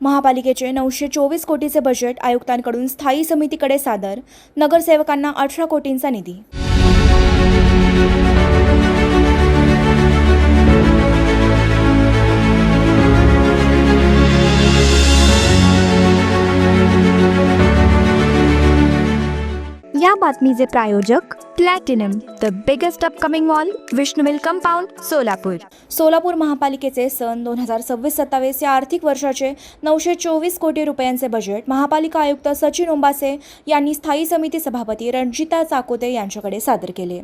महापालिकेचे 924 कोटीचे बजेट आयुक्तांकडून स्थायी समितीकडे सादर, नगरसेवकांना 18 कोटींचा निधी. या बातमीचे प्रायोजक platinum, the biggest upcoming mall, Vishnuvil compound, Solapur. Solapur महापालिकेचे सन 2026-27 या आर्थिक वर्षाचे 924 कोटी रुपयांचे बजेट महापालिका आयुक्त सचिन ओंबासे यांनी स्थायी समिती सभापती रणजिता चाकोते यांच्याकडे सादर केले.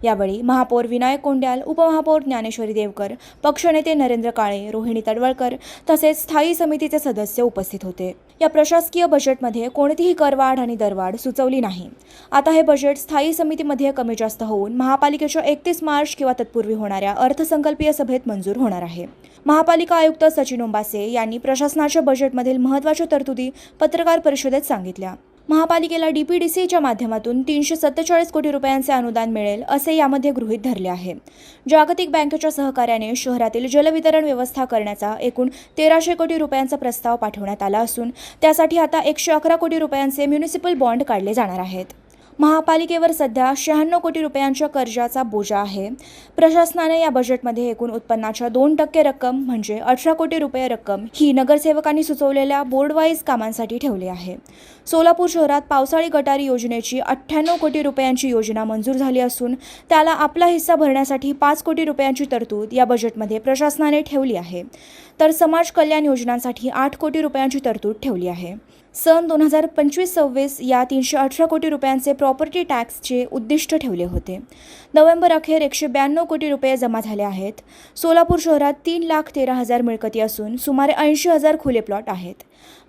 यावेळी महापौर विनायक कोंड्याल, उपमहापौर ज्ञानेश्वरी देवकर, पक्षनेते नरेंद्र काळे, रोहिणी तडवळकर तसेच स्थायी समितीचे सदस्य उपस्थित होते. या प्रशासकीय बजेटमध्ये कोणतीही करवाढ आणि दरवाढ सुचवली नाही. आता हे बजेट स्थायी समितीमध्ये कमी जास्त होऊन महापालिकेच्या 31 मार्च किंवा तत्पूर्वी होणाऱ्या अर्थसंकल्पीय सभेत मंजूर होणार आहे. महापालिका आयुक्त सचिन ओंबासे यांनी प्रशासनाच्या बजेटमधील महत्त्वाच्या तरतुदी पत्रकार परिषदेत सांगितल्या. महापालिकेला डीपीडीसीच्या माध्यमातून 347 कोटी रुपयांचे अनुदान मिळेल असे यामध्ये गृहीत धरले आहे. जागतिक बँकेच्या सहकार्याने शहरातील जलवितरण व्यवस्था करण्याचा एकूण 1300 कोटी रुपयांचा प्रस्ताव पाठवण्यात आला असून त्यासाठी आता 111 कोटी रुपयांचे म्युनिसिपल बॉन्ड काढले जाणार आहेत. महापालिकेवर सध्या 96 कोटी रुपयांच्या कर्जाचा बोजा आहे. प्रशासनाने या बजेटमध्ये एकूण उत्पन्नाच्या 2% रक्कम म्हणजे 18 कोटी रुपये रक्कम ही नगरसेवकांनी सुचवलेल्या बोर्डवाईज कामांसाठी ठेवली आहे. सोलापूर शहरात पावसाळी गटारी योजनेची 98 कोटी रुपयांची योजना मंजूर झाली असून त्याला आपला हिस्सा भरण्यासाठी 5 कोटी रुपयांची तरतूद या बजेटमध्ये प्रशासनाने ठेवली आहे. तर समाज कल्याण योजनांसाठी 8 कोटी रुपयांची तरतूद ठेवली आहे. सन 2025-26 या 318 कोटी रुपयांचे प्रॉपर्टी टॅक्सचे उद्दिष्ट ठेवले होते. नोव्हेंबर अखेर 192 कोटी रुपये जमा झाले आहेत. सोलापूर शहरात 3,13,000 मिळकती असून सुमारे 80,000 खुले प्लॉट आहेत.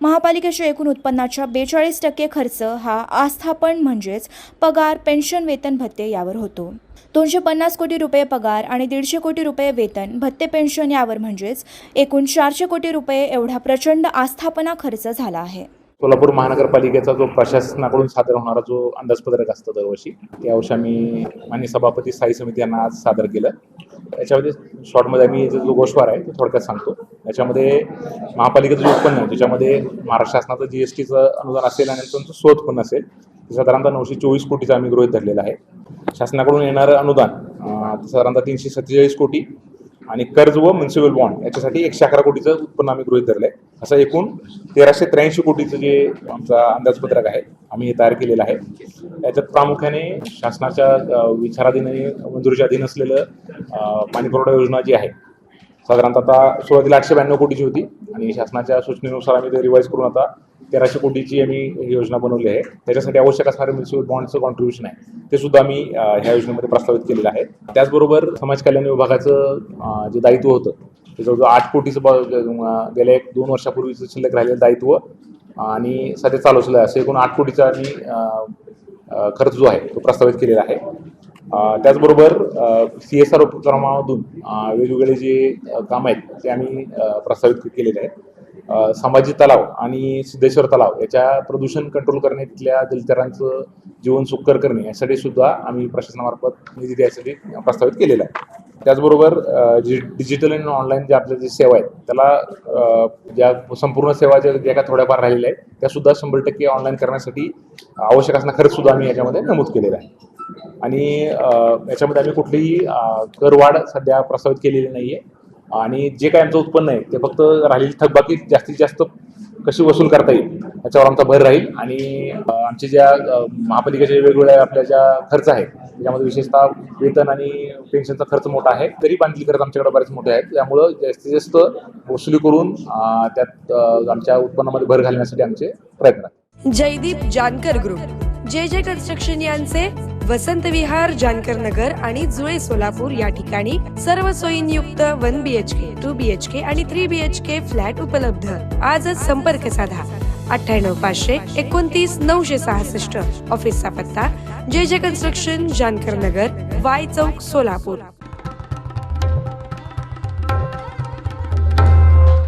महापालिकेच्या एकूण उत्पन्नाच्या 42% खर्च हा आस्थापन म्हणजेच पगार, पेन्शन, वेतन, भत्ते यावर होतो. 250 कोटी रुपये पगार आणि 150 कोटी रुपये वेतन, भत्ते, पेन्शन यावर म्हणजेच एकूण 400 कोटी रुपये एवढा प्रचंड आस्थापना खर्च झाला आहे. सोलापूर महानगरपालिकेचा जो प्रशासनाकडून सादर होणारा जो अंदाजपत्रक असतं दरवर्षी, त्यावर्षी आम्ही माननीय सभापती स्थायी समिती यांना आज सादर केलं. याच्यामध्ये शॉर्टमध्ये आम्ही जो गोषवार आहे तो थोडक्यात सांगतो. याच्यामध्ये महापालिकेचं जे उत्पन्न आहे त्याच्यामध्ये महाराष्ट्र शासनाचं जीएसटीचं अनुदान असेल आणि त्यांचं स्वउत्पन्न असेल, साधारणतः 924 कोटीचा आम्ही गृहीत धरलेला आहे. शासनाकडून येणारं अनुदान साधारणतः 347 कोटी आणि कर्ज व म्युनिसिपल बॉन्ड याच्यासाठी 111 कोटीचं उत्पन्न आम्ही गृहीत धरलं आहे. असं एकूण 1383 कोटीचं जे आमचा अंदाजपत्रक आहे आम्ही हे तयार केलेलं आहे. याच्यात प्रामुख्याने शासनाच्या विचाराधीन आणि मंजुरीच्या अधीन असलेलं पाणीपुरवठा योजना जी आहे साधारणतः आता सुरुवातीला 892 कोटीची होती आणि शासनाच्या सूचनेनुसार आम्ही ते रिवाईज करून आता 1300 कोटीची आम्ही ही योजना बनवली आहे. त्याच्यासाठी आवश्यक असणारे म्युनिसिपल बॉन्डचं कॉन्ट्रीब्युशन आहे ते सुद्धा आम्ही ह्या योजनेमध्ये प्रस्तावित केलेलं आहे. त्याचबरोबर समाज कल्याण विभागाचं जे दायित्व होतं ते जवळजवळ 8 कोटीचं गेल्या 2 वर्षापूर्वीचं शिल्लक राहिलेलं दायित्व आणि सध्या चालू असलेलं आहे असं एकूण 8 कोटीचा आम्ही खर्च जो आहे तो प्रस्तावित केलेला आहे. त्याचबरोबर CSR उपक्रमामधून वेगवेगळे जे काम आहेत ते आम्ही प्रस्तावित केलेले आहेत. संभाजी तलाव आणि सिद्धेश्वर तलाव याच्या प्रदूषण कंट्रोल करणे, तिथल्या जलचरांचं जीवन सुकर करणे यासाठी सुद्धा आम्ही प्रशासनामार्फत निधी द्यायसाठी प्रस्तावित केलेला आहे. त्याचबरोबर डिजिटल आणि ऑनलाईन ज्या आपल्या जे सेवा आहेत त्याला ज्या संपूर्ण सेवा ज्या काय थोड्याफार राहिलेल्या आहेत त्यासुद्धा 100% ऑनलाईन करण्यासाठी आवश्यक असणारा खर्च सुद्धा आम्ही याच्यामध्ये नमूद केलेला आहे. आणि याच्यामध्ये आम्ही कुठलीही करवाढ सध्या प्रस्तावित केलेली नाही आहे आणि जे काय आमचं उत्पन्न आहे ते फक्त राहिलेली थकबाकी जास्तीत जास्त कशी वसूल करता येईल याच्यावर आमचा भर राहील. आणि आमचे ज्या महापालिकेचे वेगवेगळ्या आपल्या ज्या खर्च आहेत त्याच्यामध्ये विशेषतः वेतन आणि पेन्शनचा खर्च मोठा आहे, तरी बांधील खर्च आमच्याकडे बरेच मोठे आहेत. त्यामुळं जास्तीत जास्त वसुली करून त्यात आमच्या उत्पन्नामध्ये भर घालण्यासाठी आमचे प्रयत्न आहेत. जयदीप जानकर ग्रुप, जे कन्स्ट्रक्शन यांचे वसंत विहार, जानकर नगर आणि जुळे सोलापूर या ठिकाणी सर्व सोयींयुक्त 1 BHK, 2 BHK आणि 3 BHK फ्लॅट उपलब्ध. आजच संपर्क साधा 98 500 29 966. ऑफिसचा पत्ता जे कन्स्ट्रक्शन, जानकर नगर, वाय चौक, सोलापूर.